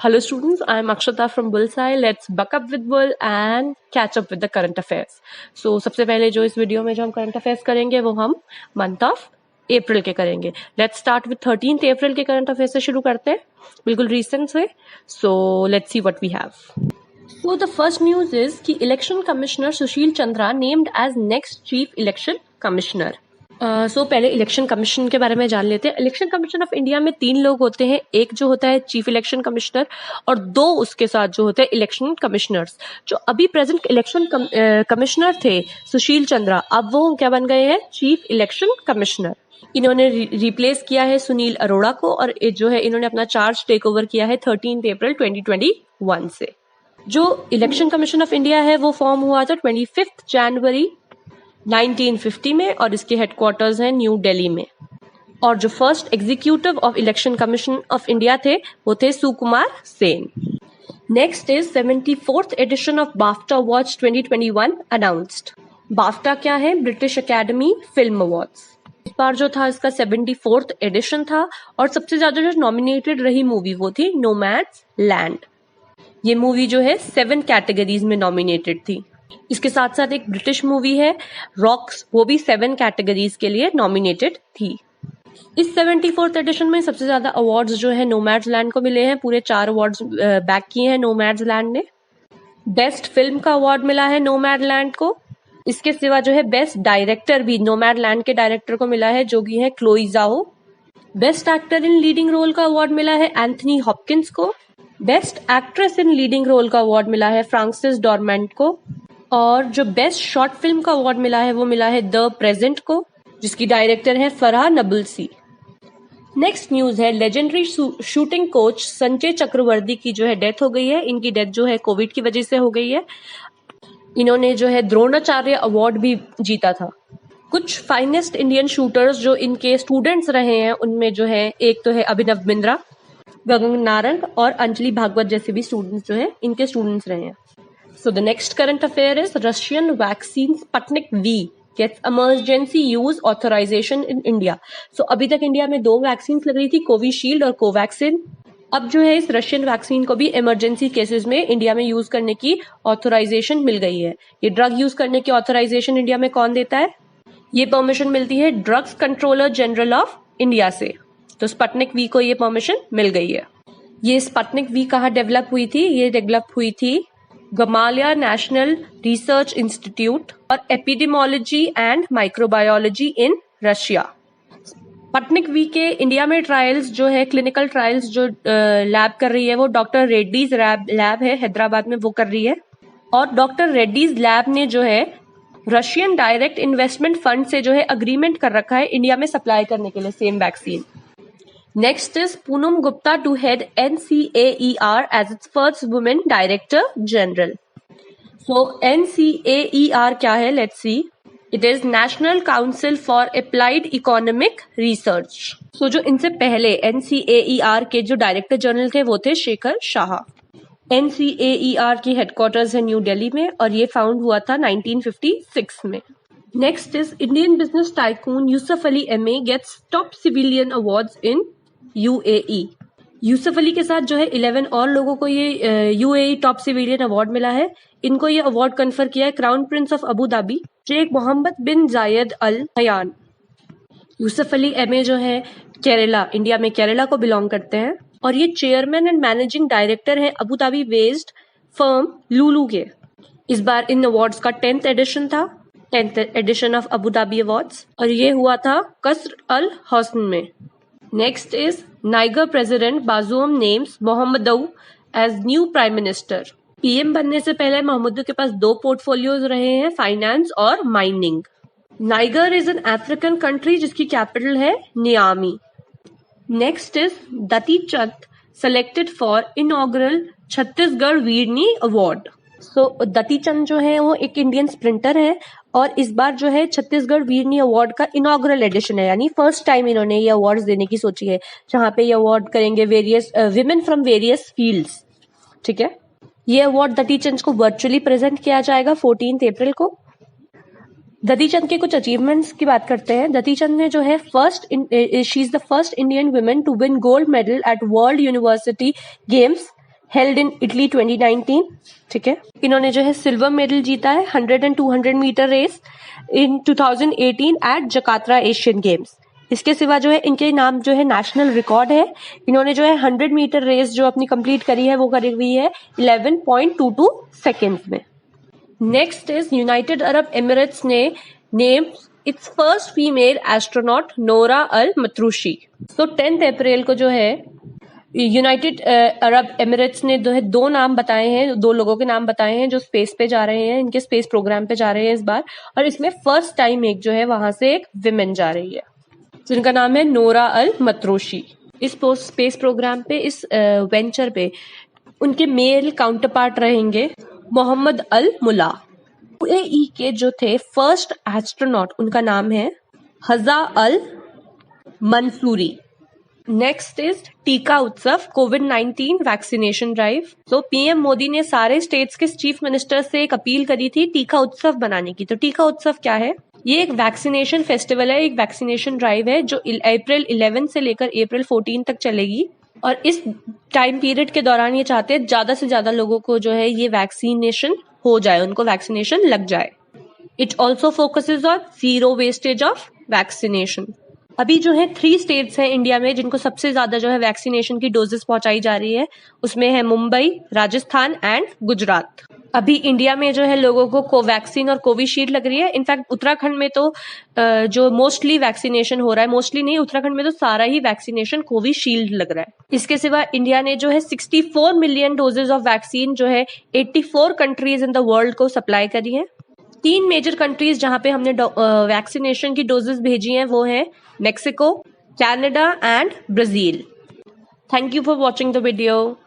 Hello students, I am Akshata from Bullseye. Let's buck up with Bull and catch up with the current affairs. So सबसे पहले जो इस video में जो हम करंट अफेयर्स करेंगे वो हम मंथ ऑफ अप्रैल के करेंगे. लेट्स स्टार्ट विद 13th अप्रैल के करंट अफेयर्स से शुरू करते हैं, बिल्कुल रिसेंट से. So let's see what we have. So the first news is कि election commissioner Sushil Chandra named as next chief election commissioner. पहले इलेक्शन कमीशन के बारे में जान लेते हैं. इलेक्शन कमीशन ऑफ इंडिया में 3 लोग होते हैं. एक जो होता है चीफ इलेक्शन कमिश्नर और 2 उसके साथ जो होते हैं इलेक्शन कमिश्नर्स. जो अभी प्रेजेंट इलेक्शन कमिश्नर थे सुशील चंद्रा, अब वो क्या बन गए हैं, चीफ इलेक्शन कमिश्नर. इन्होंने रिप्लेस किया है सुनील अरोड़ा को और जो है इन्होंने अपना चार्ज टेक ओवर किया है 13 अप्रैल 2021 से. जो इलेक्शन कमीशन ऑफ इंडिया है वो फॉर्म हुआ था 25 जनवरी 1950 में और इसके हेडक्वार्टर्स हैं न्यू दिल्ली में. और जो first executive of election commission of India थे वो थे Sukumar Sen. Next is 74th edition of BAFTA awards 2021 announced. BAFTA क्या है, ब्रिटिश अकेडमी फिल्म अवार्ड्स. इस बार जो था इसका 74th एडिशन था और सबसे ज्यादा जो नॉमिनेटेड रही मूवी वो थी नोमैड्स लैंड. ये मूवी जो है 7 कैटेगरीज में नॉमिनेटेड थी. इसके साथ साथ एक ब्रिटिश मूवी है रॉक्स, वो भी 7 कैटेगरीज के लिए नॉमिनेटेड थी. इस 74th एडिशन में सबसे ज्यादा अवार्ड्स जो है नोमैड्स लैंड को मिले हैं. पूरे 4 अवार्ड्स बैक किए हैं नोमैड्स लैंड ने. बेस्ट फिल्म का अवार्ड मिला है नोमैड लैंड को. इसके सिवा जो है बेस्ट डायरेक्टर भी नोमैड लैंड के डायरेक्टर को मिला है जो कि है Chloe Zhao. Best actor in leading role का अवार्ड मिला है एंथनी हॉपकिंस को. Best actress in leading role का अवार्ड मिला है फ्रांसिस डॉरमेंट को. और जो बेस्ट शॉर्ट फिल्म का अवार्ड मिला है वो मिला है द प्रेजेंट को, जिसकी डायरेक्टर है फरहा नबुल्सी. नेक्स्ट न्यूज है लेजेंडरी शूटिंग कोच संजय चक्रवर्ती की जो है डेथ हो गई है. इनकी डेथ जो है कोविड की वजह से हो गई है. इन्होंने जो है द्रोणाचार्य अवार्ड भी जीता था. कुछ फाइनेस्ट इंडियन शूटर्स जो इनके स्टूडेंट्स रहे हैं उनमें जो है एक तो है अभिनव बिंद्रा, गगन नारंग और अंजलि भागवत जैसे भी स्टूडेंट्स जो है इनके स्टूडेंट्स रहे हैं. So the next current affair is Russian vaccine Sputnik V gets emergency use authorization in India. So अभी तक इंडिया में 2 वैक्सीन लग रही थी, कोविशील्ड और कोवैक्सिन. अब जो है इस रशियन वैक्सीन को भी इमरजेंसी केसेस में इंडिया में यूज करने की ऑथोराइजेशन मिल गई है. ये ड्रग यूज करने की ऑथोराइजेशन इंडिया में कौन देता है, ये परमिशन मिलती है drugs controller general of India से. तो स्पटनिक वी को ये परमिशन मिल गई है. ये स्पटनिक वी कहाँ डेवलप हुई थी, ये डेवलप हुई थी गमालिया नेशनल रिसर्च इंस्टीट्यूट और epidemiology and microbiology in Russia. Sputnik V के इंडिया में ट्रायल्स जो है क्लिनिकल ट्रायल्स जो लैब कर रही है वो डॉक्टर रेड्डीज लैब है हैदराबाद में, वो कर रही है. और डॉक्टर रेड्डीज लैब ने जो है रशियन डायरेक्ट इन्वेस्टमेंट फंड से जो है अग्रीमेंट कर रखा है इंडिया में सप्लाई करने के लिए same vaccine. Next is Poonam Gupta to head NCAER as its first woman director general. So NCAER क्या है? Let's see. It is National Council for Applied Economic Research. So जो इनसे पहले NCAER के जो डायरेक्टर जनरल थे वो थे शेखर शाह. NCAER की हेडक्वार्टर्स है न्यू दिल्ली में और ये फाउंड हुआ था 1956 में. Next is Indian business tycoon Yusuf Ali MA gets top civilian awards in UAE. Yusuf Ali के साथ जो है 11 और लोगों को ये UAE टॉप सिविलियन अवार्ड मिला है. इनको ये अवार्ड कन्फर किया है crown prince of Abu Dhabi Sheikh Mohamed bin Zayed Al Nahyan. Yusuff Ali MA जो है केरला, इंडिया में केरला को बिलोंग करते हैं और ये चेयरमैन एंड मैनेजिंग डायरेक्टर है Abu Dhabi based firm Lulu के. इस बार इन अवार्ड्स का 10th एडिशन था, 10th edition of Abu Dhabi awards, और ये हुआ था कसर अल हसन में. Next is Niger president Bazoum names Mahamadou as new prime minister. PM बनने से पहले मोहम्मदऊ के पास 2 पोर्टफोलियोज रहे हैं, फाइनेंस और mining. Niger is an African country जिसकी कैपिटल है Niamey. Next is Dutee Chand selected for inaugural Chhattisgarh Veerni award. So Dutee Chand जो है वो एक इंडियन स्प्रिंटर है और इस बार जो है छत्तीसगढ़ वीरनी अवार्ड का इनॉग्रल एडिशन है, यानी फर्स्ट टाइम इन्होंने ये अवार्ड्स देने की सोची है जहां पे ये अवार्ड करेंगे various women from various fields. ठीक है, ये अवार्ड दती चंद को वर्चुअली प्रेजेंट किया जाएगा 14 अप्रैल को. दती चंद के कुछ अचीवमेंट्स की बात करते हैं. दती चंद ने जो है she is the first Indian women to win gold medal at world university games held in Italy 2019, ठीक है। इन्होंने जो है सिल्वर मेडल जीता है 100 and 200 metre race in 2018 at Jakarta Asian Games. इसके सिवा जो है इनके नाम जो है नेशनल रिकॉर्ड है। इन्होंने जो है 100 मीटर रेस जो अपनी कंप्लीट करी है वो करी हुई है 11.22 सेकेंड्स में। Next is United Arab Emirates ने name its first female astronaut Nora Al Matrooshi. तो 10 अप्रैल को जो है यूनाइटेड अरब एमिरेट्स ने दो नाम बताए हैं, दो लोगों के नाम बताए हैं जो स्पेस पे जा रहे हैं, इनके स्पेस प्रोग्राम पे जा रहे हैं इस बार। और इसमें फर्स्ट टाइम एक जो है वहां से एक विमेन जा रही है जिनका नाम है नोरा अल मतरूशी। इस स्पेस प्रोग्राम पे, इस वेंचर पे उनके मेल काउंटर पार्ट रहेंगे मोहम्मद अल मुला। यूएई के जो थे फर्स्ट एस्ट्रोनॉट उनका नाम है हजा अल मंसूरी। नेक्स्ट इज टीका उत्सव कोविड-19 वैक्सीनेशन ड्राइव। तो पीएम मोदी ने सारे स्टेट्स के चीफ मिनिस्टर से एक अपील करी थी टीका उत्सव बनाने की। तो टीका उत्सव क्या है? ये एक वैक्सीनेशन फेस्टिवल है, एक वैक्सीनेशन ड्राइव है जो अप्रैल 11 से लेकर अप्रैल 14 तक चलेगी। और इस टाइम पीरियड के दौरान ये चाहते हैं ज्यादा से ज्यादा लोगों को जो है ये वैक्सीनेशन हो जाए, उनको वैक्सीनेशन लग जाए। It also focuses on zero wastage of vaccination. अभी जो है 3 स्टेट्स हैं इंडिया में जिनको सबसे ज्यादा जो है वैक्सीनेशन की डोजेस पहुंचाई जा रही है। उसमें है मुंबई, राजस्थान एंड गुजरात। अभी इंडिया में जो है लोगों को कोवैक्सीन और कोविशील्ड लग रही है। इनफैक्ट उत्तराखंड में तो जो मोस्टली वैक्सीनेशन हो रहा है, मोस्टली नहीं, उत्तराखंड में तो सारा ही वैक्सीनेशन कोविशील्ड लग रहा है। इसके सिवा इंडिया ने जो है 64 मिलियन डोजेज ऑफ वैक्सीन जो है 84 कंट्रीज इन द वर्ल्ड को सप्लाई करी है। 3 मेजर कंट्रीज जहां पे हमने वैक्सीनेशन की डोजेस भेजी हैं वो है Mexico, Canada and Brazil. Thank you for watching the video.